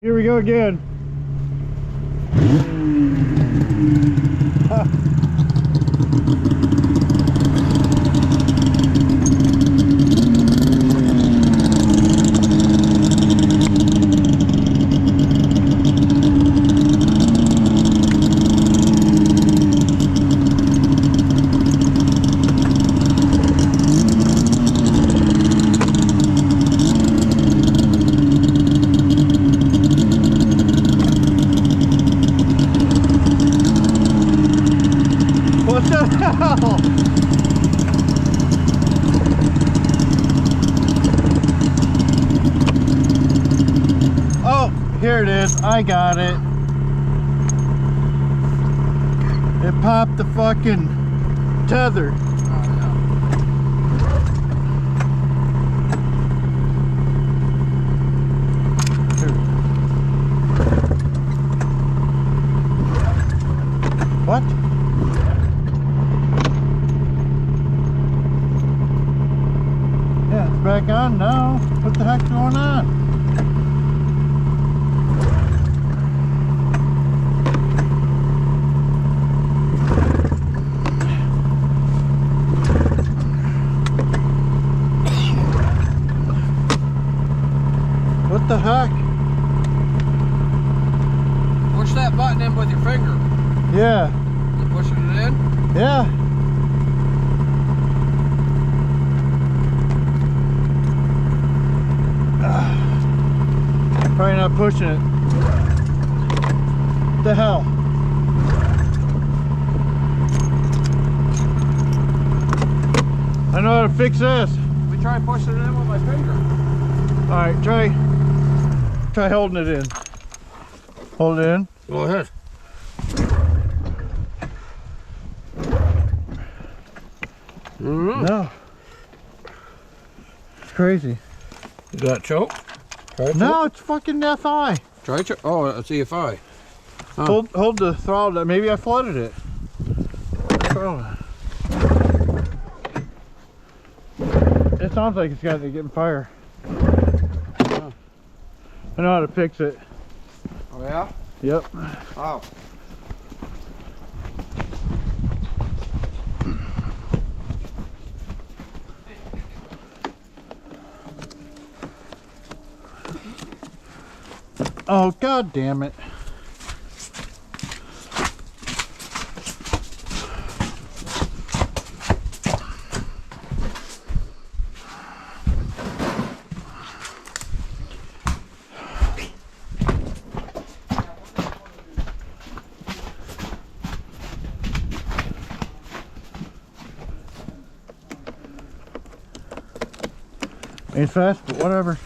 Here we go again. What the hell? Oh, here it is. I got it. It popped the fucking tether. What? Yeah, it's back on now. What the heck's going on? What the heck? Push that button in with your finger. Yeah. You pushing it in? Yeah. Probably not pushing it. What the hell? I know how to fix this. Let me try pushing it in with my finger. Alright, try holding it in. Hold it in. Go ahead. No. It's crazy. You got choke? No, it's fucking FI. Try choke. Oh, it's EFI. Huh. Hold the throttle down. Maybe I flooded it. It sounds like it's got to get fire. Huh. I know how to fix it. Oh yeah? Yep. Oh. Oh, god damn it. Ain't fast, but whatever.